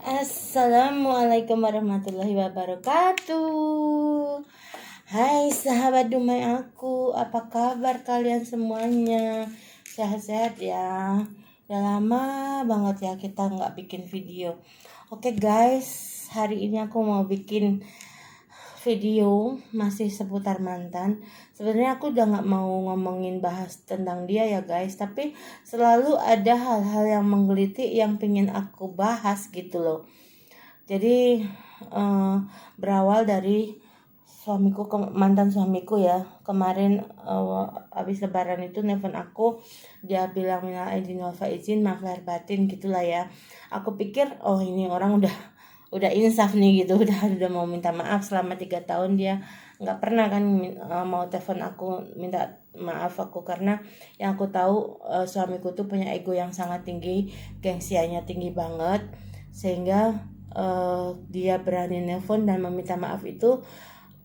Assalamualaikum warahmatullahi wabarakatuh. Hai sahabat Dumai aku, apa kabar kalian semuanya? Sehat-sehat ya. Udah lama banget ya kita nggak bikin video. Oke guys, hari ini aku mau bikin video masih seputar mantan. Sebenarnya aku udah nggak mau ngomongin bahas tentang dia ya guys, tapi selalu ada hal-hal yang menggelitik yang pengen aku bahas gitu loh. Jadi berawal dari mantan suamiku ya. Kemarin habis lebaran itu nelfon aku, dia bilang minal aidin wal faizin, maaf lahir batin gitulah ya. Aku pikir oh ini orang udah insaf nih gitu, udah mau minta maaf. Selama 3 tahun dia nggak pernah kan mau telepon aku minta maaf aku, karena yang aku tahu suamiku tuh punya ego yang sangat tinggi, gengsianya tinggi banget, sehingga dia berani nelpon dan meminta maaf. Itu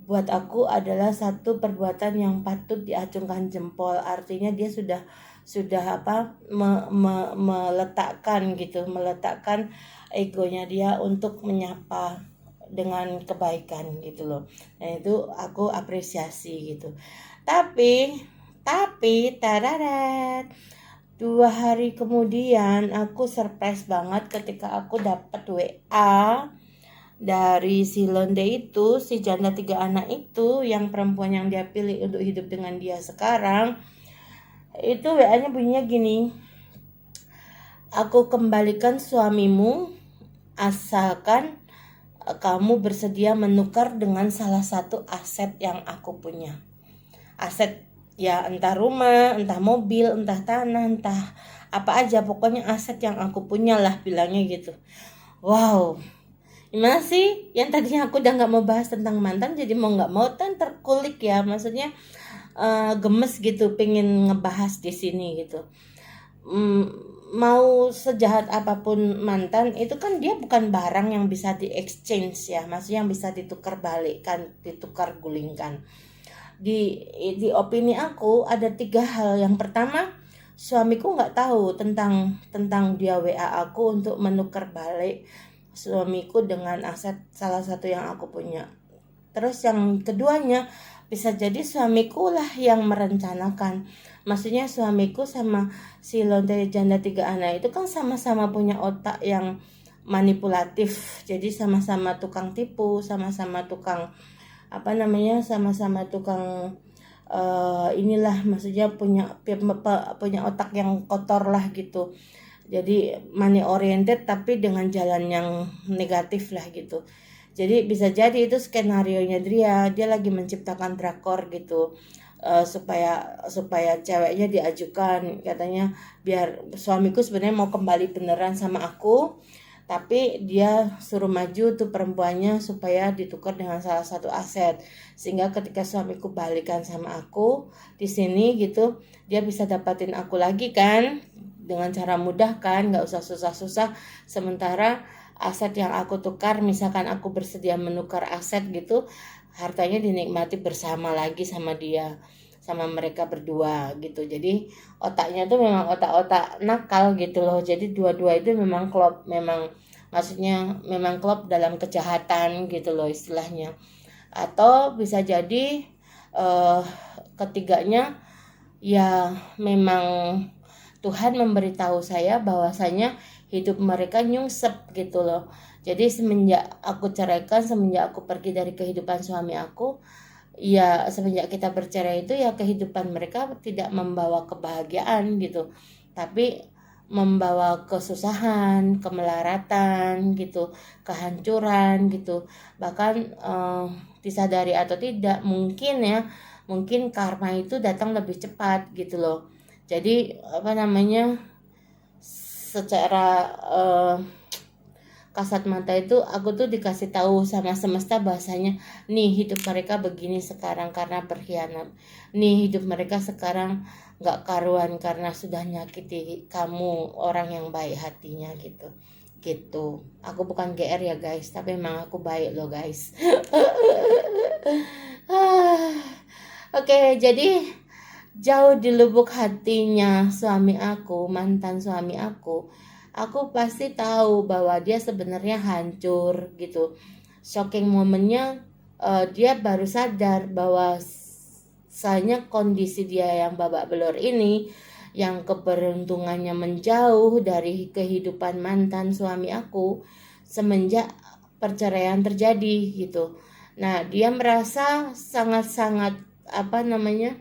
buat aku adalah satu perbuatan yang patut diacungkan jempol. Artinya dia sudah meletakkan egonya dia untuk menyapa dengan kebaikan gitu loh. Dan itu aku apresiasi gitu. Tapi tararat, 2 hari kemudian aku surprise banget ketika aku dapat WA dari si Londe itu, si janda 3 anak itu, yang perempuan yang dia pilih untuk hidup dengan dia sekarang. Itu WA-nya bunyinya gini: aku kembalikan suamimu asalkan kamu bersedia menukar dengan salah satu aset yang aku punya. Aset ya, entah rumah, entah mobil, entah tanah, entah apa aja, pokoknya aset yang aku punya lah, bilangnya gitu. Wow, gimana sih? Yang tadinya aku udah gak mau bahas tentang mantan, jadi mau gak mau kan terkulik ya, maksudnya gemes gitu, pengen ngebahas di sini gitu. Mau sejahat apapun mantan, itu kan dia bukan barang yang bisa di exchange ya, maksudnya yang bisa ditukar balikkan, ditukar gulingkan. Di opini aku ada 3 hal. Yang pertama, suamiku nggak tahu tentang dia WA aku untuk menukar balik suamiku dengan aset salah satu yang aku punya. Terus yang keduanya, bisa jadi suamiku lah yang merencanakan. Maksudnya suamiku sama si Lonte janda 3 anak itu kan sama-sama punya otak yang manipulatif. Jadi sama-sama tukang tipu, sama-sama tukang sama-sama tukang inilah, maksudnya punya otak yang kotor lah gitu. Jadi money oriented tapi dengan jalan yang negatif lah gitu. Jadi bisa jadi itu skenarionya dia lagi menciptakan drakor gitu, supaya ceweknya diajukan, katanya biar suamiku sebenarnya mau kembali beneran sama aku, tapi dia suruh maju tuh perempuannya supaya ditukar dengan salah satu aset, sehingga ketika suamiku balikan sama aku di sini gitu, dia bisa dapatin aku lagi kan dengan cara mudah kan, nggak usah susah-susah. Sementara aset yang aku tukar, misalkan aku bersedia menukar aset gitu, hartanya dinikmati bersama lagi sama dia, sama mereka berdua gitu. Jadi otaknya tuh memang otak-otak nakal gitu loh. Jadi dua-dua itu memang klop, maksudnya memang klop dalam kejahatan gitu loh istilahnya. Atau bisa jadi ketiganya ya memang Tuhan memberitahu saya bahwasanya hidup mereka nyungsep gitu loh. Jadi semenjak aku ceraikan, semenjak aku pergi dari kehidupan suami aku, ya semenjak kita bercerai itu ya kehidupan mereka tidak membawa kebahagiaan gitu, tapi membawa kesusahan, kemelaratan gitu, kehancuran gitu. Bahkan disadari atau tidak, mungkin karma itu datang lebih cepat gitu loh. Jadi secara kasat mata itu aku tuh dikasih tahu sama semesta bahasanya, nih hidup mereka begini sekarang karena berkhianat, nih hidup mereka sekarang gak karuan karena sudah nyakiti kamu, orang yang baik hatinya gitu. Aku bukan GR ya guys, tapi emang aku baik loh guys. Oke, jadi jauh di lubuk hatinya suami aku, mantan suami aku, aku pasti tahu bahwa dia sebenarnya hancur gitu. Shocking momennya dia baru sadar bahwa sayangnya kondisi dia yang babak belur ini, yang keberuntungannya menjauh dari kehidupan mantan suami aku semenjak perceraian terjadi gitu. Nah, dia merasa sangat-sangat apa namanya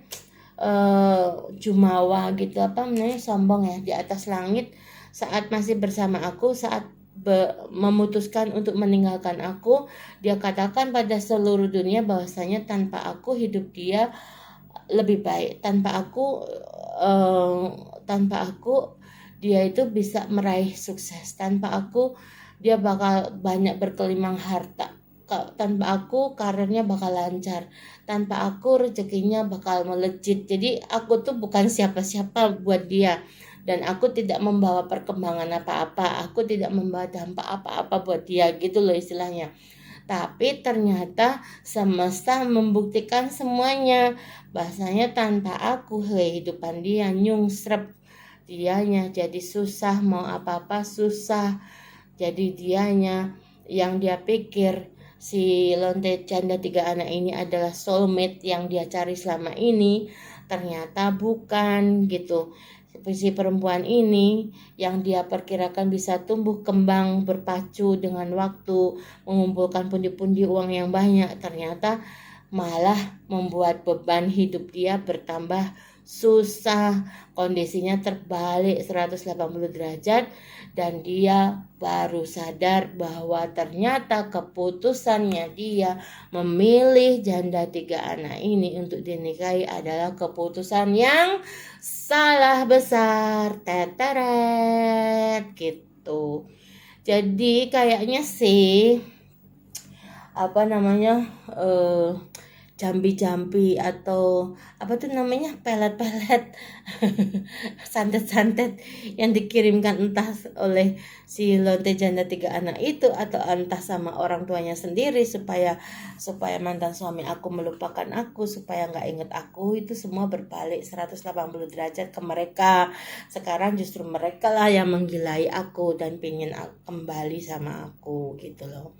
jumawa gitu, apa namanya, sombong ya, di atas langit saat masih bersama aku, saat memutuskan untuk meninggalkan aku. Dia katakan pada seluruh dunia bahwasanya tanpa aku hidup dia lebih baik, tanpa aku dia itu bisa meraih sukses, tanpa aku dia bakal banyak berkelimang harta, tanpa aku karirnya bakal lancar, tanpa aku rezekinya bakal melejit. Jadi aku tuh bukan siapa-siapa buat dia, dan aku tidak membawa perkembangan apa-apa, aku tidak membawa dampak apa-apa buat dia gitu loh istilahnya. Tapi ternyata semesta membuktikan semuanya, bahasanya tanpa aku kehidupan dia nyungsrep, dianya jadi susah, mau apa-apa susah. Jadi dianya yang dia pikir si lonte janda 3 anak ini adalah soulmate yang dia cari selama ini, ternyata bukan gitu. Si perempuan ini yang dia perkirakan bisa tumbuh kembang berpacu dengan waktu, mengumpulkan pundi-pundi uang yang banyak, ternyata malah membuat beban hidup dia bertambah susah. Kondisinya terbalik 180 derajat, dan dia baru sadar bahwa ternyata keputusannya dia memilih janda 3 anak ini untuk dinikahi adalah keputusan yang salah besar. Teteret gitu. Jadi kayaknya sih apa namanya jambi-jambi atau apa tuh namanya, pelet-pelet santet-santet yang dikirimkan entah oleh si lonte janda 3 anak itu atau entah sama orang tuanya sendiri supaya mantan suami aku melupakan aku, supaya nggak inget aku, itu semua berbalik 180 derajat ke mereka. Sekarang justru mereka lah yang menggilai aku dan pingin kembali sama aku gitu loh.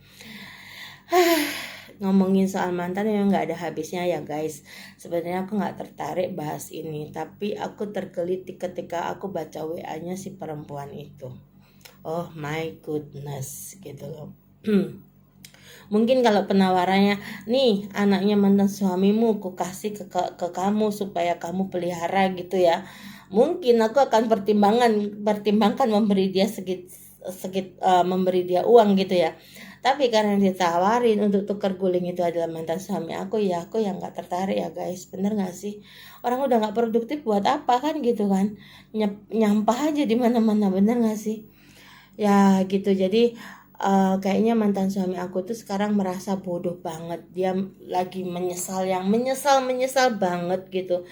Ngomongin soal mantan memang nggak ada habisnya ya guys. Sebenarnya aku nggak tertarik bahas ini, tapi aku tergelitik ketika aku baca WA-nya si perempuan itu. Oh my goodness gitu loh. Mungkin kalau penawarannya, nih anaknya mantan suamimu ku kasih ke kamu supaya kamu pelihara gitu ya, mungkin aku akan pertimbangkan memberi dia memberi dia uang gitu ya. Tapi karena ditawarin untuk tukar guling itu adalah mantan suami aku, ya aku yang nggak tertarik ya guys. Bener nggak sih? Orang udah nggak produktif buat apa kan gitu kan? Nyampah aja di mana-mana, bener nggak sih? Ya gitu. Jadi kayaknya mantan suami aku tuh sekarang merasa bodoh banget. Dia lagi menyesal, yang menyesal banget gitu.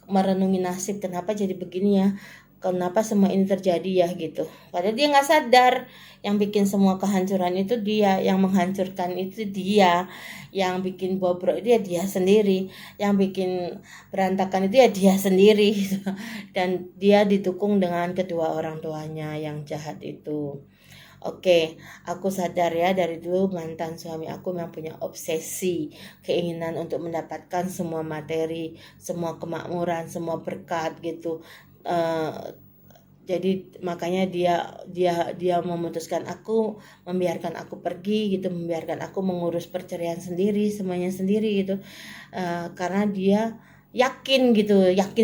Merenungi nasib, kenapa jadi begini ya? Kenapa semua ini terjadi ya gitu. Padahal dia nggak sadar yang bikin semua kehancuran itu dia, yang menghancurkan itu dia, yang bikin bobrok itu ya dia sendiri, yang bikin berantakan itu ya dia sendiri gitu. Dan dia didukung dengan kedua orang tuanya yang jahat itu. Oke, aku sadar ya, dari dulu mantan suami aku memang punya obsesi, keinginan untuk mendapatkan semua materi, semua kemakmuran, semua berkat gitu. Jadi makanya dia memutuskan aku, membiarkan aku pergi gitu, membiarkan aku mengurus perceraian sendiri, semuanya sendiri gitu. Karena dia yakin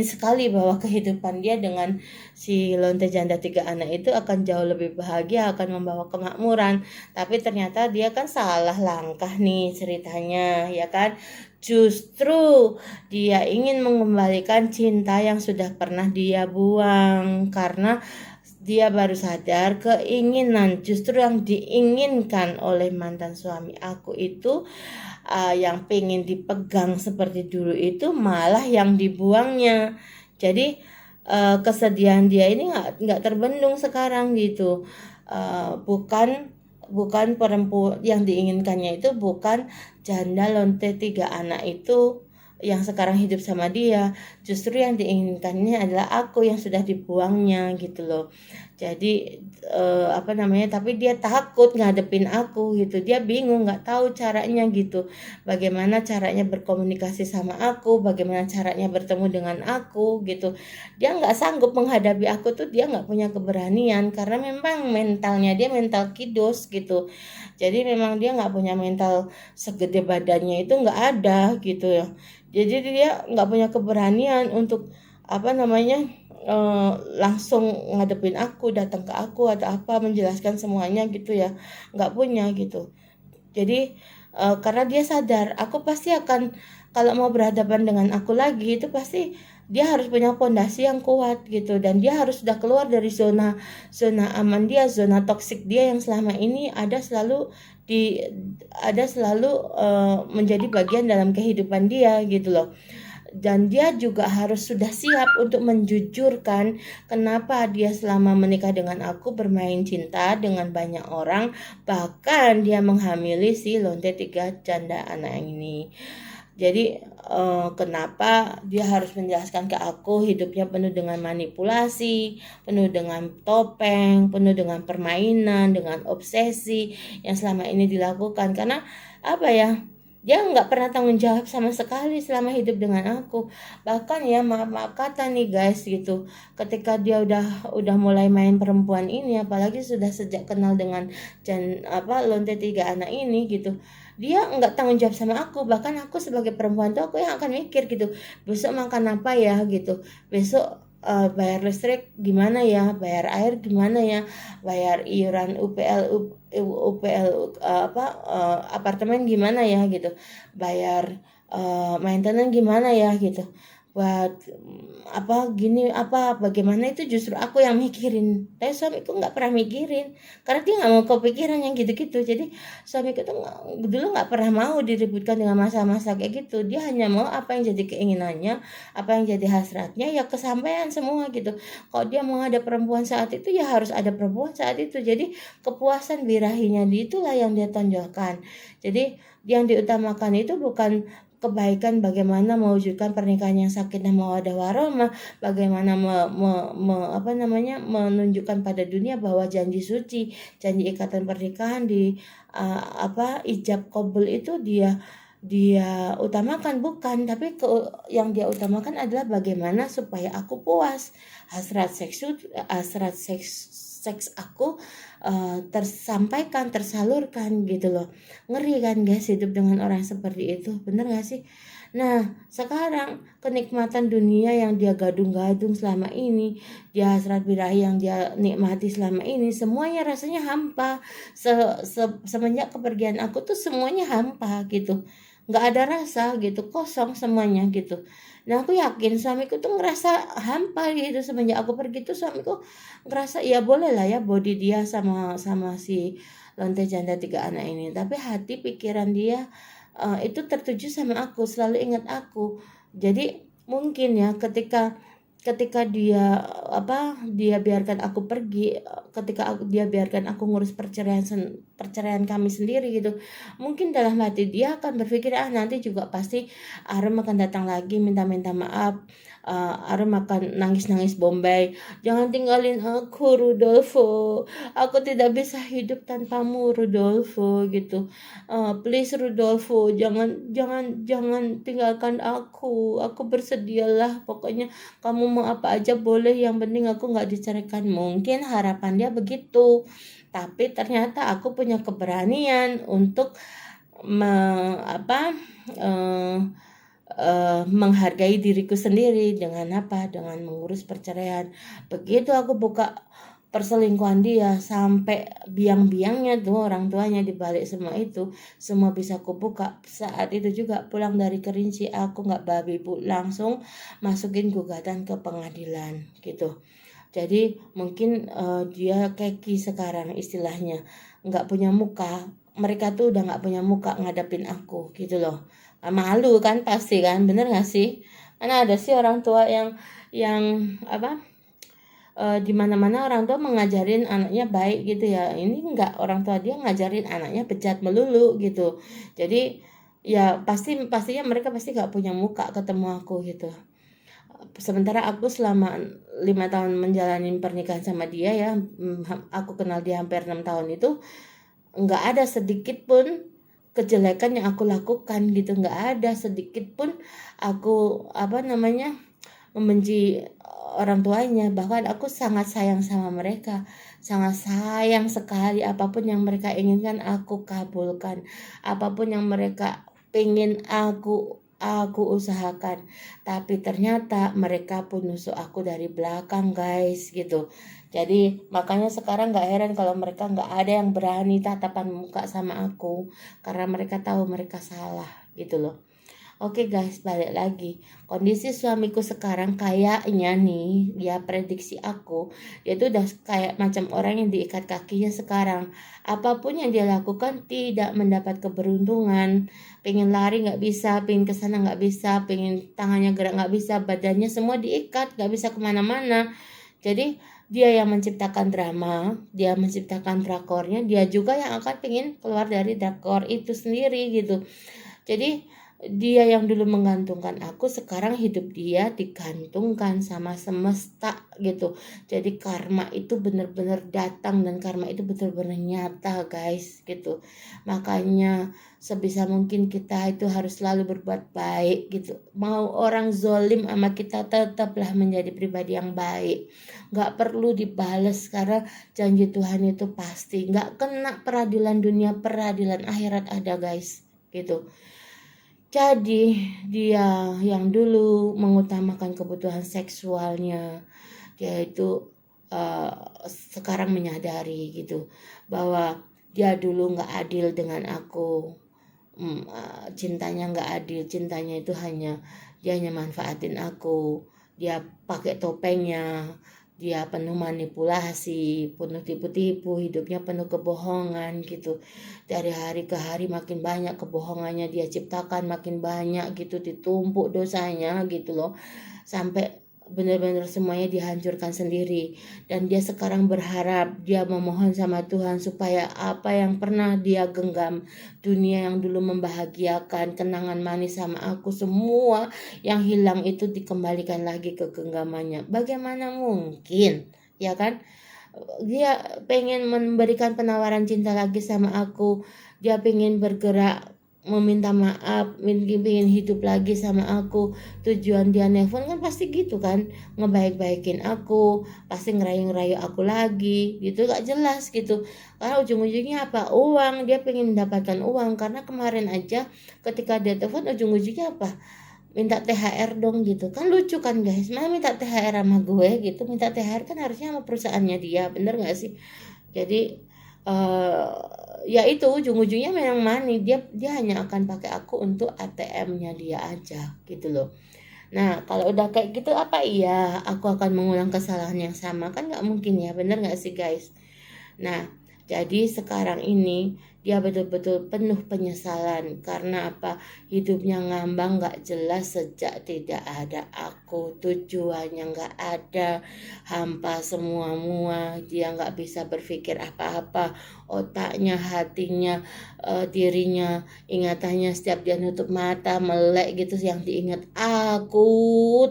sekali bahwa kehidupan dia dengan si lonte janda 3 anak itu akan jauh lebih bahagia, akan membawa kemakmuran. Tapi ternyata dia kan salah langkah nih ceritanya ya kan. Justru dia ingin mengembalikan cinta yang sudah pernah dia buang, karena dia baru sadar keinginan justru yang diinginkan oleh mantan suami aku itu, yang pengen dipegang seperti dulu itu malah yang dibuangnya. Jadi kesedihan dia ini nggak terbendung sekarang gitu. Bukan perempuan yang diinginkannya itu, bukan janda lonte 3 anak itu yang sekarang hidup sama dia. Justru yang diinginkannya adalah aku yang sudah dibuangnya gitu loh. Jadi apa namanya, tapi dia takut ngadepin aku gitu, dia bingung nggak tahu caranya gitu, bagaimana caranya berkomunikasi sama aku, bagaimana caranya bertemu dengan aku gitu. Dia nggak sanggup menghadapi aku tuh, dia nggak punya keberanian karena memang mentalnya dia mental kidus gitu. Jadi memang dia nggak punya mental segede badannya itu, nggak ada gitu ya. Jadi dia nggak punya keberanian untuk apa namanya, langsung ngadepin aku, datang ke aku atau apa menjelaskan semuanya gitu ya, nggak punya gitu. Jadi karena dia sadar aku pasti akan, kalau mau berhadapan dengan aku lagi itu pasti dia harus punya pondasi yang kuat gitu, dan dia harus sudah keluar dari zona zona aman dia, zona toksik dia yang selama ini di ada selalu menjadi bagian dalam kehidupan dia gitu loh. Dan dia juga harus sudah siap untuk menjujurkan kenapa dia selama menikah dengan aku bermain cinta dengan banyak orang, bahkan dia menghamili si lonte 3 janda anak ini. Jadi kenapa dia harus menjelaskan ke aku hidupnya penuh dengan manipulasi, penuh dengan topeng, penuh dengan permainan, dengan obsesi yang selama ini dilakukan. Karena apa ya, dia nggak pernah tanggung jawab sama sekali selama hidup dengan aku. Bahkan ya, maaf kata nih guys gitu, ketika dia udah mulai main perempuan ini, apalagi sudah sejak kenal dengan lonte 3 anak ini gitu, dia nggak tanggung jawab sama aku. Bahkan aku sebagai perempuan tuh aku yang akan mikir gitu, besok makan apa ya gitu, besok bayar listrik gimana ya, bayar air gimana ya, bayar iuran UPL apartemen gimana ya gitu, bayar maintenance gimana ya gitu, buat apa gini apa bagaimana, itu justru aku yang mikirin, tapi suamiku nggak pernah mikirin karena dia nggak mau kepikiran yang gitu-gitu. Jadi suamiku tuh dulu nggak pernah mau diributkan dengan masa-masa kayak gitu, dia hanya mau apa yang jadi keinginannya, apa yang jadi hasratnya ya kesampaian semua gitu. Kalau dia mau ada perempuan saat itu ya harus ada perempuan saat itu, jadi kepuasan birahinya itulah yang dia tonjolkan. Jadi yang diutamakan itu bukan kebaikan, bagaimana mewujudkan pernikahan yang sakinah mawaddah warahmah, bagaimana menunjukkan pada dunia bahwa janji suci, janji ikatan pernikahan di ijab qabul itu dia utamakan, bukan, tapi yang dia utamakan adalah bagaimana supaya aku puas, hasrat seks aku tersampaikan, tersalurkan gitu loh. Ngeri kan guys hidup dengan orang seperti itu, bener gak sih? Nah sekarang kenikmatan dunia yang dia gadung-gadung selama ini, dia hasrat birahi yang dia nikmati selama ini, semuanya rasanya hampa. Semenjak kepergian aku tuh semuanya hampa gitu, nggak ada rasa gitu, kosong semuanya gitu. Nah aku yakin suamiku tuh ngerasa hampa gitu semenjak aku pergi tuh. Suamiku ngerasa ya boleh lah ya body dia sama sama si lonte janda 3 anak ini, tapi hati pikiran dia itu tertuju sama aku, selalu ingat aku. Jadi mungkin ya ketika ketika dia biarkan aku pergi, dia biarkan aku ngurus perceraian kami sendiri gitu, mungkin dalam hati dia akan berpikir nanti juga pasti Arum akan datang lagi minta-minta maaf, Arum akan nangis-nangis Bombay, jangan tinggalin aku Rudolfo, aku tidak bisa hidup tanpamu Rudolfo gitu, please Rudolfo, jangan tinggalkan aku bersedialah, pokoknya kamu mau apa aja boleh, yang penting aku nggak diceraikan. Mungkin harapan dia begitu, tapi ternyata aku punya keberanian untuk menghargai diriku sendiri dengan mengurus perceraian. Begitu aku buka perselingkuhan dia, sampai biang-biangnya tuh orang tuanya dibalik semua itu, semua bisa aku buka. Saat itu juga pulang dari Kerinci, aku nggak babi bu, langsung masukin gugatan ke pengadilan gitu. Jadi mungkin dia keki sekarang istilahnya, nggak punya muka, mereka tuh udah nggak punya muka ngadapin aku gitu loh. Malu kan pasti kan, bener gak sih? Karena ada sih orang tua yang di mana-mana orang tua mengajarin anaknya baik gitu ya, ini enggak, orang tua dia ngajarin anaknya bejat melulu gitu. Jadi ya pastinya mereka pasti nggak punya muka ketemu aku gitu. Sementara aku selama 5 tahun menjalani pernikahan sama dia ya, aku kenal dia hampir 6 tahun itu, nggak ada sedikit pun kejelekan yang aku lakukan gitu, nggak ada sedikit pun aku membenci orang tuanya. Bahkan aku sangat sayang sama mereka, sangat sayang sekali. Apapun yang mereka inginkan aku kabulkan, apapun yang mereka pengen aku usahakan. Tapi ternyata mereka pun nusuk aku dari belakang guys gitu. Jadi makanya sekarang gak heran kalau mereka gak ada yang berani tatapan muka sama aku, karena mereka tahu mereka salah gitu loh. Oke guys, balik lagi. Kondisi suamiku sekarang kayaknya nih, dia prediksi aku, dia tuh udah kayak macam orang yang diikat kakinya sekarang. Apapun yang dia lakukan tidak mendapat keberuntungan. Pengen lari gak bisa, pengen kesana gak bisa, pengen tangannya gerak gak bisa, badannya semua diikat, gak bisa kemana-mana. Jadi dia yang menciptakan drama, dia menciptakan drakornya, dia juga yang akan pengen keluar dari drakor itu sendiri gitu. Jadi dia yang dulu menggantungkan aku, sekarang hidup dia digantungkan sama semesta gitu. Jadi karma itu benar-benar datang, dan karma itu benar-benar nyata guys gitu. Makanya sebisa mungkin kita itu harus selalu berbuat baik gitu. Mau orang zolim sama kita, tetaplah menjadi pribadi yang baik. Gak perlu dibales, karena janji Tuhan itu pasti. Gak kena peradilan dunia, peradilan akhirat ada guys gitu. Jadi dia yang dulu mengutamakan kebutuhan seksualnya, dia itu sekarang menyadari gitu bahwa dia dulu nggak adil dengan aku. Cintanya nggak adil, cintanya itu dia hanya manfaatin aku, dia pakai topengnya, dia penuh manipulasi, penuh tipu-tipu, hidupnya penuh kebohongan gitu. Dari hari ke hari makin banyak kebohongannya dia ciptakan, makin banyak gitu, ditumpuk dosanya gitu loh. Sampai benar-benar semuanya dihancurkan sendiri. Dan dia sekarang berharap, dia memohon sama Tuhan supaya apa yang pernah dia genggam, dunia yang dulu membahagiakan, kenangan manis sama aku, semua yang hilang itu dikembalikan lagi ke genggamannya. Bagaimana mungkin, ya kan? Dia pengen memberikan penawaran cinta lagi sama aku, dia pengen bergerak meminta maaf, pengen hidup lagi sama aku. Tujuan dia nelfon kan pasti gitu kan, ngebaik-baikin aku, pasti ngerayu-ngerayu aku lagi gitu, gak jelas gitu. Karena ujung-ujungnya apa? Uang, dia pengen mendapatkan uang. Karena kemarin aja ketika dia telepon, ujung-ujungnya apa? Minta THR dong gitu. Kan lucu kan guys, mana minta THR sama gue gitu. Minta THR kan harusnya sama perusahaannya dia, bener gak sih? Jadi ya itu ujung-ujungnya memang money, dia hanya akan pakai aku untuk ATM-nya dia aja gitu loh. Nah kalau udah kayak gitu, apa iya aku akan mengulang kesalahan yang sama? Kan nggak mungkin ya, bener nggak sih guys? Nah jadi sekarang ini dia betul-betul penuh penyesalan. Karena apa? Hidupnya ngambang gak jelas sejak tidak ada aku. Tujuannya gak ada, hampa semua-mua. Dia gak bisa berpikir apa-apa. Otaknya, hatinya, dirinya, ingatannya setiap dia nutup mata melek gitu, yang diingat aku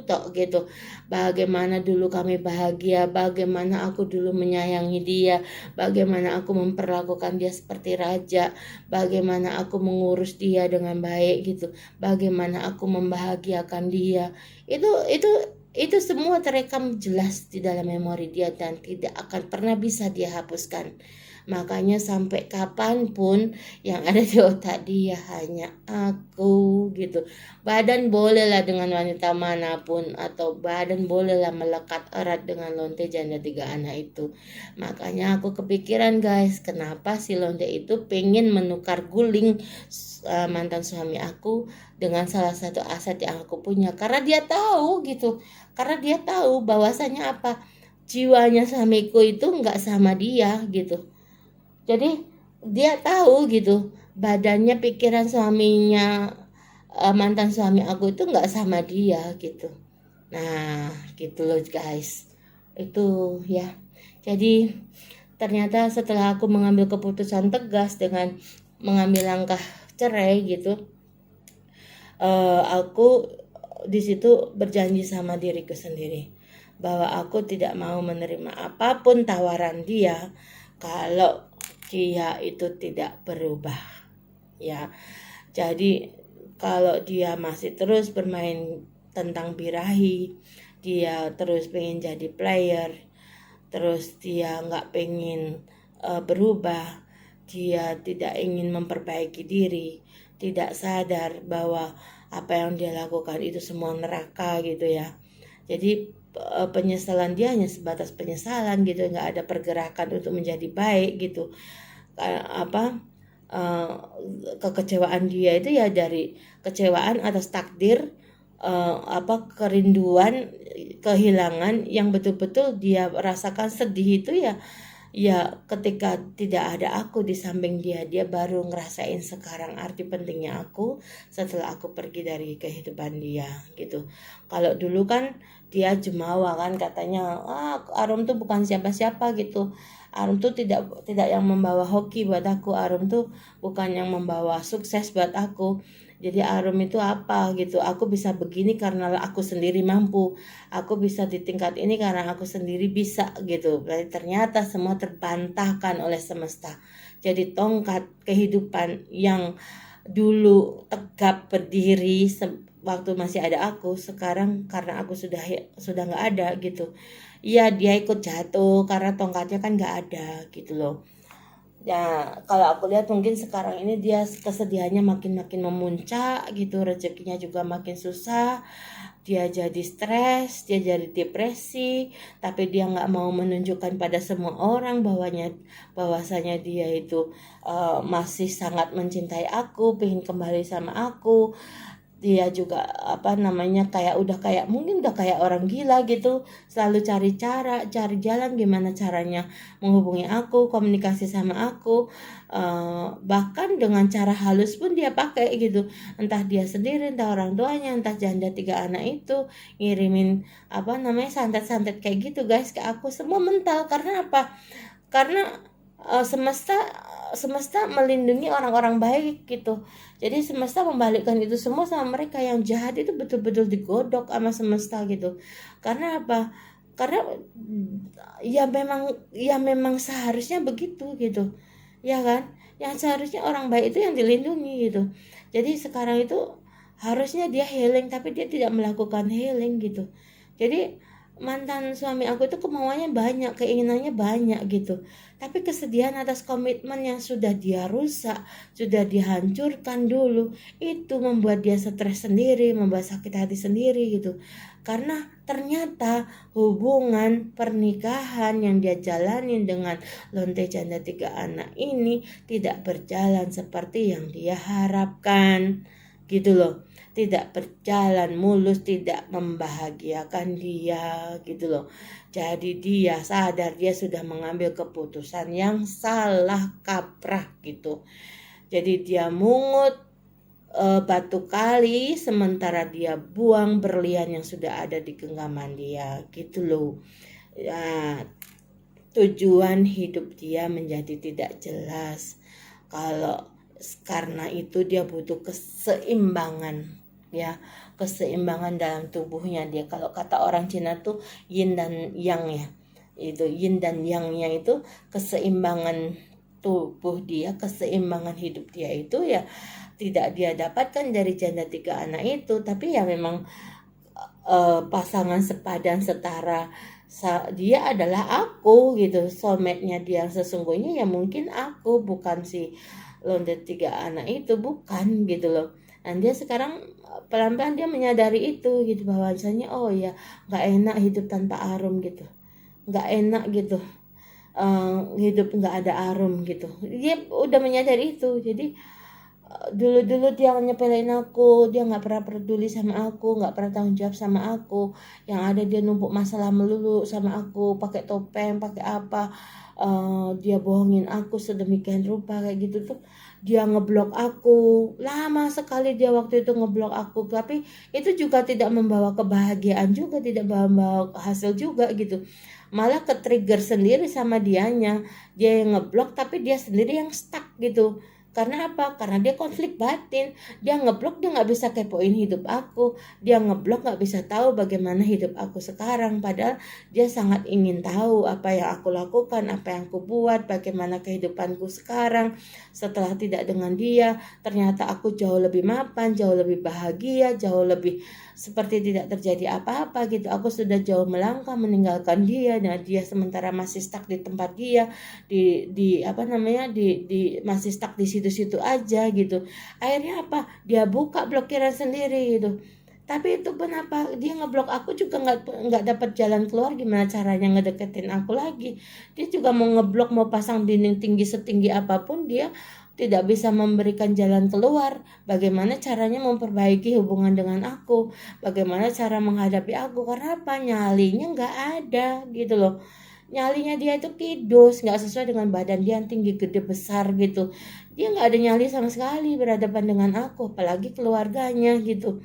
tok gitu. Bagaimana dulu kami bahagia, bagaimana aku dulu menyayangi dia, bagaimana aku memperlakukan dia seperti raja, bagaimana aku mengurus dia dengan baik gitu, bagaimana aku membahagiakan dia. Itu semua terekam jelas di dalam memori dia dan tidak akan pernah bisa dia hapuskan. Makanya sampai kapanpun yang ada di otak dia hanya aku gitu. Badan bolehlah dengan wanita manapun, atau badan bolehlah melekat erat dengan lonte janda 3 anak itu. Makanya aku kepikiran guys, kenapa si lonte itu pengen menukar guling mantan suami aku dengan salah satu aset yang aku punya. Karena dia tahu gitu, karena dia tahu bahwasanya apa, jiwanya suamiku itu nggak sama dia gitu. Jadi dia tahu gitu, badannya, pikiran suaminya, mantan suami aku itu nggak sama dia gitu. Nah gitu loh guys, itu ya. Jadi ternyata setelah aku mengambil keputusan tegas dengan mengambil langkah cerai gitu, aku di situ berjanji sama diriku sendiri bahwa aku tidak mau menerima apapun tawaran dia kalau dia itu tidak berubah, ya. Jadi kalau dia masih terus bermain tentang birahi, dia terus pengen jadi player, terus dia nggak pengen berubah, dia tidak ingin memperbaiki diri, tidak sadar bahwa apa yang dia lakukan itu semua neraka gitu ya. Jadi penyesalan dia hanya sebatas penyesalan gitu, nggak ada pergerakan untuk menjadi baik gitu. Apa kekecewaan dia itu ya dari kecewaan atas takdir, kerinduan, kehilangan yang betul-betul dia rasakan sedih itu ya. Ya ketika tidak ada aku di samping dia baru ngerasain sekarang arti pentingnya aku setelah aku pergi dari kehidupan dia gitu. Kalau dulu kan dia jumawa kan, katanya Arum tuh bukan siapa-siapa gitu. Arum tuh tidak yang membawa hoki buat aku, Arum tuh bukan yang membawa sukses buat aku. Jadi Arum itu apa gitu, aku bisa begini karena aku sendiri mampu, aku bisa di tingkat ini karena aku sendiri bisa gitu. Berarti ternyata semua terbantahkan oleh semesta. Jadi tongkat kehidupan yang dulu tegap berdiri waktu masih ada aku, sekarang karena aku sudah nggak ada gitu. Iya, dia ikut jatuh karena tongkatnya kan nggak ada gitu loh. Ya kalau aku lihat mungkin sekarang ini dia kesedihannya makin memuncak gitu, rezekinya juga makin susah, dia jadi stres, dia jadi depresi, tapi dia nggak mau menunjukkan pada semua orang bahwasanya dia itu masih sangat mencintai aku, pengen kembali sama aku. Dia juga mungkin udah kayak orang gila gitu, selalu cari jalan gimana caranya menghubungi aku, komunikasi sama aku, bahkan dengan cara halus pun dia pakai gitu, entah dia sendiri, entah orang tuanya, entah janda 3 anak itu ngirimin santet-santet kayak gitu guys ke aku, semua mental. Karena apa? Karena semesta melindungi orang-orang baik gitu. Jadi semesta membalikkan itu semua sama mereka yang jahat itu betul-betul digodok sama semesta gitu. Karena apa? Karena ya memang seharusnya begitu gitu. Ya kan? Yang seharusnya orang baik itu yang dilindungi gitu. Jadi sekarang itu harusnya dia healing tapi dia tidak melakukan healing gitu. Jadi mantan suami aku itu kemauannya banyak, keinginannya banyak gitu. Tapi kesedihan atas komitmen yang sudah dia rusak, sudah dihancurkan dulu, itu membuat dia stres sendiri, membuat sakit hati sendiri gitu. Karena ternyata hubungan pernikahan yang dia jalanin dengan lonte janda 3 anak ini tidak berjalan seperti yang dia harapkan gitu loh. Tidak berjalan mulus, tidak membahagiakan dia gitu loh. Jadi dia sadar dia sudah mengambil keputusan yang salah kaprah gitu. Jadi dia mungut batu kali sementara dia buang berlian yang sudah ada di genggaman dia gitu loh. Ya, tujuan hidup dia menjadi tidak jelas. Karena itu dia butuh keseimbangan, ya, keseimbangan dalam tubuhnya dia. Kalau kata orang Cina tuh yin dan yang, ya, itu yin dan yangnya itu keseimbangan tubuh dia, keseimbangan hidup dia itu ya tidak dia dapatkan dari janda 3 anak itu. Tapi ya memang pasangan sepadan setara dia adalah aku gitu, soulmate-nya dia sesungguhnya ya mungkin aku, bukan si londe 3 anak itu, bukan gitu loh. Dan dia sekarang pelan-pelan dia menyadari itu gitu, bahwasanya oh ya nggak enak hidup tanpa Arum gitu, nggak enak gitu, hidup nggak ada Arum gitu. Dia udah menyadari itu. Jadi dulu dia nyepelin aku, dia nggak pernah peduli sama aku, nggak pernah tanggung jawab sama aku. Yang ada dia numpuk masalah melulu sama aku, pakai topeng, pakai apa, dia bohongin aku sedemikian rupa kayak gitu tuh. Dia ngeblok aku, lama sekali dia waktu itu ngeblok aku, tapi itu juga tidak membawa kebahagiaan juga, tidak membawa hasil juga gitu. Malah ke-trigger sendiri sama dia yang ngeblok, tapi dia sendiri yang stuck gitu. Karena apa? Karena dia konflik batin. Dia ngeblok, dia nggak bisa kepoin hidup aku. Dia ngeblok, nggak bisa tahu bagaimana hidup aku sekarang. Padahal dia sangat ingin tahu apa yang aku lakukan, apa yang aku buat, bagaimana kehidupanku sekarang setelah tidak dengan dia. Ternyata aku jauh lebih mapan, jauh lebih bahagia, jauh lebih seperti tidak terjadi apa-apa gitu. Aku sudah jauh melangkah meninggalkan dia. Nah, dia sementara masih stuck di tempat dia, di apa namanya, di masih stuck di situ-situ aja gitu. Akhirnya apa? Dia buka blokiran sendiri gitu. Tapi itu pun apa, dia ngeblok aku juga nggak dapat jalan keluar. Gimana caranya ngedeketin aku lagi? Dia juga mau ngeblok, mau pasang dinding tinggi setinggi apapun, dia tidak bisa memberikan jalan keluar. Bagaimana caranya memperbaiki hubungan dengan aku? Bagaimana cara menghadapi aku? Karena apa? Nyalinya nggak ada gitu loh. Nyalinya dia itu kidus, nggak sesuai dengan badan dia yang tinggi gede besar gitu. Dia nggak ada nyali sama sekali berhadapan dengan aku, apalagi keluarganya gitu.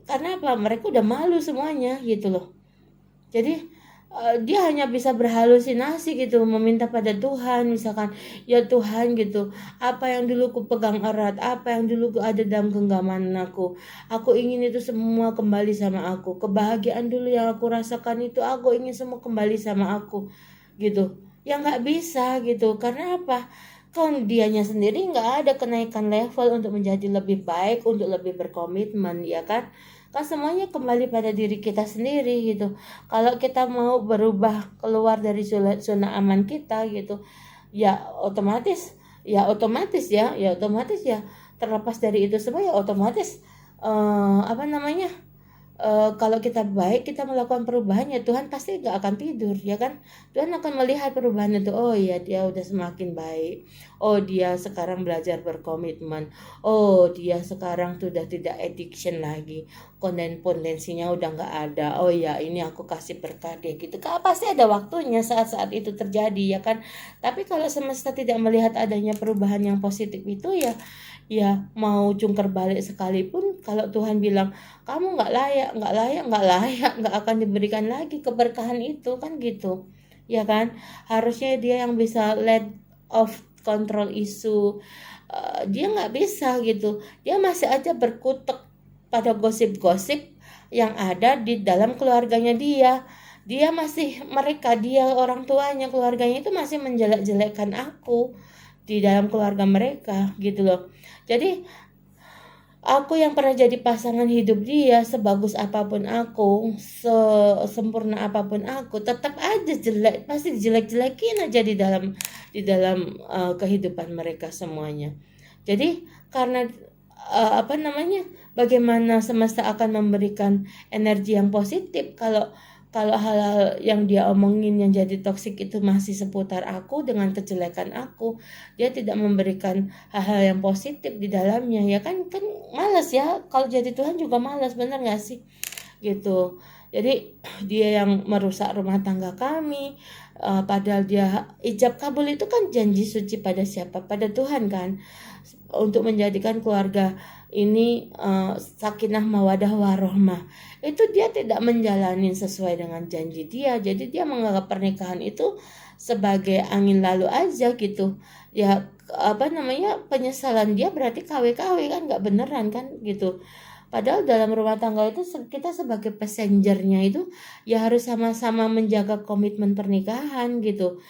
Karena apa? Mereka udah malu semuanya gitu loh. Jadi dia hanya bisa berhalusinasi gitu, meminta pada Tuhan, misalkan, ya Tuhan gitu, apa yang dulu ku pegang erat, apa yang dulu ada dalam genggaman aku ingin itu semua kembali sama aku. Kebahagiaan dulu yang aku rasakan itu, aku ingin semua kembali sama aku gitu. Ya nggak bisa gitu. Karena apa? Kan dianya sendiri nggak ada kenaikan level untuk menjadi lebih baik, untuk lebih berkomitmen, ya kan? Kan semuanya kembali pada diri kita sendiri gitu. Kalau kita mau berubah keluar dari zona aman kita gitu, ya otomatis ya terlepas dari itu semua, ya otomatis apa namanya, kalau kita baik, kita melakukan perubahan, ya Tuhan pasti gak akan tidur, ya kan? Tuhan akan melihat perubahan itu. Oh iya, dia udah semakin baik. Oh, dia sekarang belajar berkomitmen. Oh, dia sekarang sudah tidak addiction lagi. Konten-potensinya udah gak ada. Oh iya, ini aku kasih berkah dia gitu. Pasti ada waktunya saat-saat itu terjadi, ya kan? Tapi kalau semesta tidak melihat adanya perubahan yang positif itu, ya mau jungkir balik sekalipun, kalau Tuhan bilang kamu nggak layak, nggak layak, nggak layak, nggak akan diberikan lagi keberkahan itu, kan gitu, ya kan? Harusnya dia yang bisa let off control isu. Dia nggak bisa gitu. Dia masih aja berkutek pada gosip-gosip yang ada di dalam keluarganya dia. Dia orang tuanya, keluarganya itu masih menjelek-jelekkan aku di dalam keluarga mereka gitu loh. Jadi aku yang pernah jadi pasangan hidup dia, sebagus apapun aku, sempurna apapun aku, tetap aja jelek, pasti jelek-jelekin aja di dalam kehidupan mereka semuanya. Jadi karena apa namanya, bagaimana semesta akan memberikan energi yang positif kalau kalau hal-hal yang dia omongin yang jadi toksik itu masih seputar aku dengan kejelekan aku. Dia tidak memberikan hal-hal yang positif di dalamnya, ya kan? Kan malas ya, kalau jadi Tuhan juga malas, bener gak sih gitu. Jadi dia yang merusak rumah tangga kami, padahal dia ijab kabul itu kan janji suci pada siapa? Pada Tuhan kan, untuk menjadikan keluarga ini sakinah mawadah warohmah. Itu dia tidak menjalani sesuai dengan janji dia. Jadi dia menganggap pernikahan itu sebagai angin lalu aja gitu. Ya apa namanya, penyesalan dia berarti KW-KW kan, nggak beneran kan gitu. Padahal dalam rumah tangga itu kita sebagai passengernya itu ya harus sama-sama menjaga komitmen pernikahan gitu.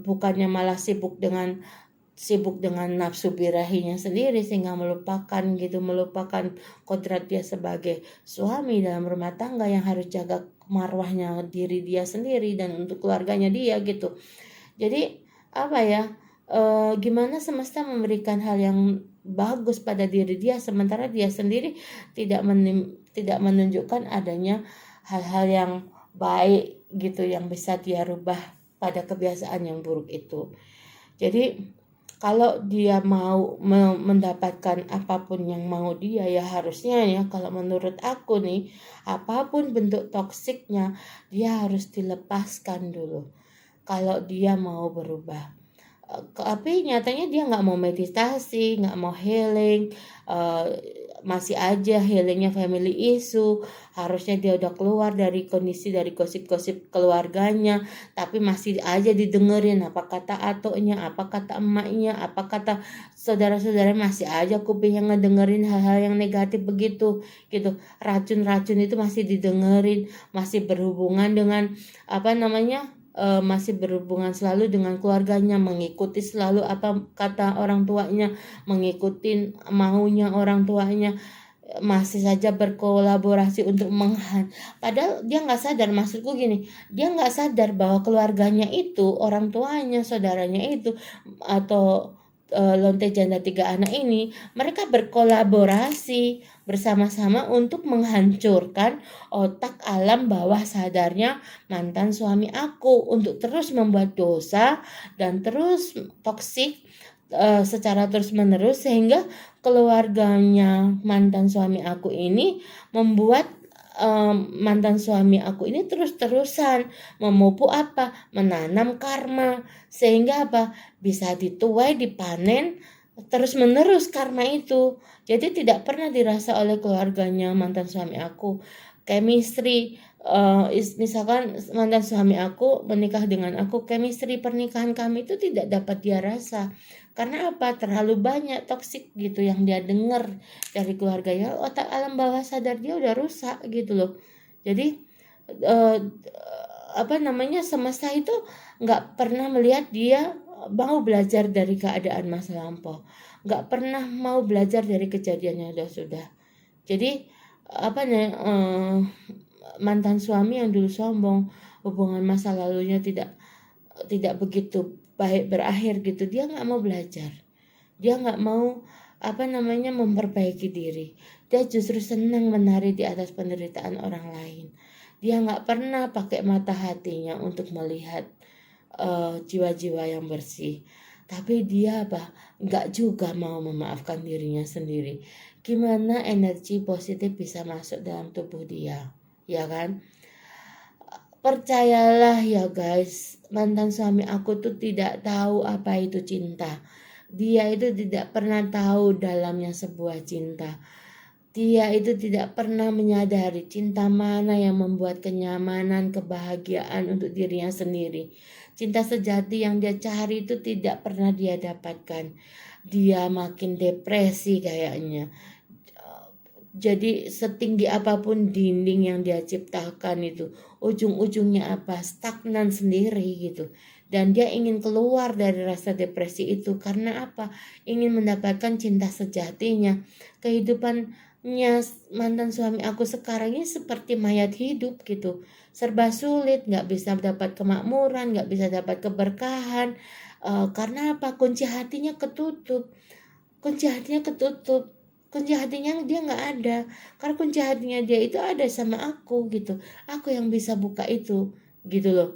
Bukannya malah sibuk dengan nafsu birahinya sendiri, sehingga melupakan kodrat dia sebagai suami dalam rumah tangga yang harus jaga marwahnya diri dia sendiri dan untuk keluarganya dia gitu. Jadi apa ya, gimana semesta memberikan hal yang bagus pada diri dia, sementara dia sendiri tidak menunjukkan adanya hal-hal yang baik gitu yang bisa dia rubah pada kebiasaan yang buruk itu. Jadi kalau dia mau mendapatkan apapun yang mau dia, ya harusnya ya, kalau menurut aku nih, apapun bentuk toksiknya dia harus dilepaskan dulu kalau dia mau berubah. Tapi nyatanya dia nggak mau meditasi, nggak mau healing, masih aja healingnya family issue, harusnya dia udah keluar dari kondisi dari gosip-gosip keluarganya, tapi masih aja didengerin apa kata atonya, apa kata emaknya, apa kata saudara-saudara, masih aja kupingnya ngedengerin hal-hal yang negatif begitu gitu. Racun-racun itu masih didengerin, masih berhubungan dengan masih berhubungan selalu dengan keluarganya, mengikuti selalu apa kata orang tuanya, mengikuti maunya orang tuanya, masih saja berkolaborasi untuk padahal dia nggak sadar, maksudku gini, dia nggak sadar bahwa keluarganya itu, orang tuanya, saudaranya itu, atau lonte janda 3 anak ini, mereka berkolaborasi bersama-sama untuk menghancurkan otak alam bawah sadarnya mantan suami aku untuk terus membuat dosa dan terus toksik secara terus menerus, sehingga keluarganya mantan suami aku ini membuat mantan suami aku ini terus-terusan memupuk menanam karma, sehingga bisa dituai, dipanen terus menerus karma itu. Jadi tidak pernah dirasa oleh keluarganya mantan suami aku chemistry. Misalkan mantan suami aku menikah dengan aku, chemistry pernikahan kami itu tidak dapat dia rasa. Karena terlalu banyak toksik gitu yang dia dengar dari keluarganya. Otak alam bawah sadar dia udah rusak gitu loh. Jadi semesta itu nggak pernah melihat dia mau belajar dari keadaan masa lampau, nggak pernah mau belajar dari kejadian yang sudah. Jadi mantan suami yang dulu sombong, hubungan masa lalunya tidak begitu baik berakhir gitu, dia nggak mau belajar, dia nggak mau memperbaiki diri, dia justru senang menari di atas penderitaan orang lain. Dia nggak pernah pakai mata hatinya untuk melihat jiwa-jiwa yang bersih, tapi dia nggak juga mau memaafkan dirinya sendiri. Gimana energi positif bisa masuk dalam tubuh dia, ya kan? Percayalah ya guys, mantan suami aku tuh tidak tahu apa itu cinta. Dia itu tidak pernah tahu dalamnya sebuah cinta. Dia itu tidak pernah menyadari cinta mana yang membuat kenyamanan, kebahagiaan untuk dirinya sendiri. Cinta sejati yang dia cari itu tidak pernah dia dapatkan. Dia makin depresi kayaknya. Jadi setinggi apapun dinding yang dia ciptakan itu, ujung-ujungnya stagnan sendiri gitu. Dan dia ingin keluar dari rasa depresi itu karena ingin mendapatkan cinta sejatinya. Kehidupannya mantan suami aku sekarang ini seperti mayat hidup gitu, serba sulit, nggak bisa dapat kemakmuran, nggak bisa dapat keberkahan. Karena kunci hatinya ketutup, kunci hatinya dia nggak ada, karena kunci hatinya dia itu ada sama aku gitu, aku yang bisa buka itu gitu loh.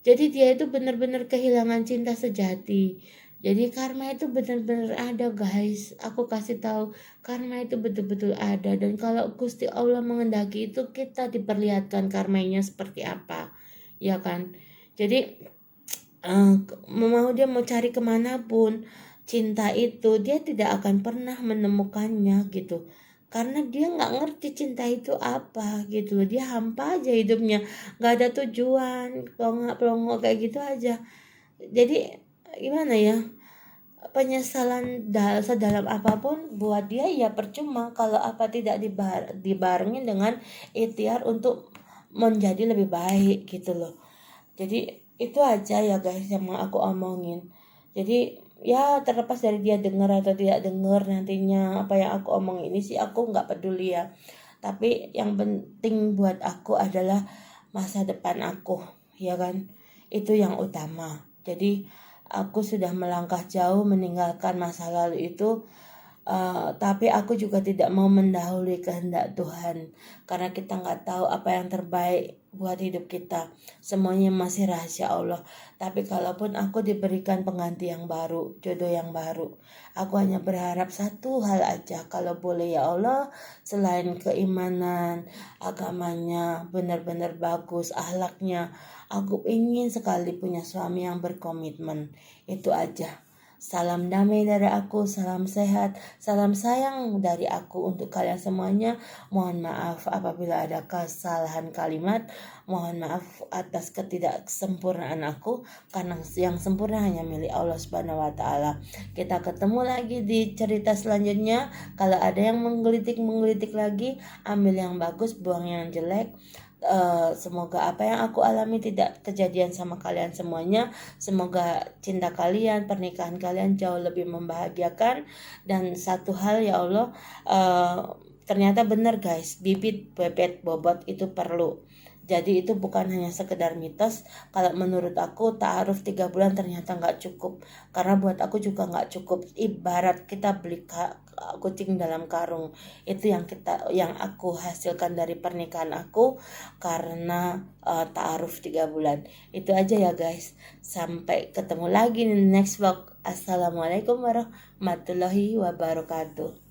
Jadi dia itu benar-benar kehilangan cinta sejati. Jadi karma itu benar-benar ada guys, aku kasih tahu, karma itu betul-betul ada. Dan kalau Gusti Allah mengendaki itu, kita diperlihatkan karmanya seperti apa, ya kan. Jadi mau dia mau cari kemanapun cinta itu, dia tidak akan pernah menemukannya gitu, karena dia nggak ngerti cinta itu apa gitu. Dia hampa aja hidupnya, nggak ada tujuan, pelongo kayak gitu aja. Jadi gimana ya, penyesalan sedalam apapun buat dia ya percuma kalau tidak dibarengin dengan ikhtiar untuk menjadi lebih baik gitu loh. Jadi itu aja ya guys yang mau aku omongin. Jadi ya terlepas dari dia dengar atau tidak dengar nantinya apa yang aku omong ini sih, aku nggak peduli ya. Tapi yang penting buat aku adalah masa depan aku, ya kan, itu yang utama. Jadi aku sudah melangkah jauh meninggalkan masa lalu itu. Tapi aku juga tidak mau mendahului kehendak Tuhan, karena kita nggak tahu apa yang terbaik buat hidup kita. Semuanya masih rahasia Allah. Tapi kalaupun aku diberikan pengganti yang baru, jodoh yang baru, aku hanya berharap satu hal aja, kalau boleh ya Allah, selain keimanan, agamanya benar-benar bagus, akhlaknya, aku ingin sekali punya suami yang berkomitmen. Itu aja. Salam damai dari aku, salam sehat, salam sayang dari aku untuk kalian semuanya. Mohon maaf apabila ada kesalahan kalimat. Mohon maaf atas ketidaksempurnaan aku, karena yang sempurna hanya milik Allah Subhanahu wa taala. Kita ketemu lagi di cerita selanjutnya. Kalau ada yang menggelitik lagi, ambil yang bagus, buang yang jelek. Semoga apa yang aku alami tidak kejadian sama kalian semuanya. Semoga cinta kalian, pernikahan kalian jauh lebih membahagiakan. Dan satu hal ya Allah, ternyata benar guys, bibit bebet bobot itu perlu. Jadi itu bukan hanya sekedar mitos. Kalau menurut aku ta'aruf 3 bulan ternyata nggak cukup. Karena buat aku juga nggak cukup. Ibarat kita beli kucing dalam karung. Itu yang aku hasilkan dari pernikahan aku karena ta'aruf 3 bulan. Itu aja ya guys. Sampai ketemu lagi di next vlog. Assalamualaikum warahmatullahi wabarakatuh.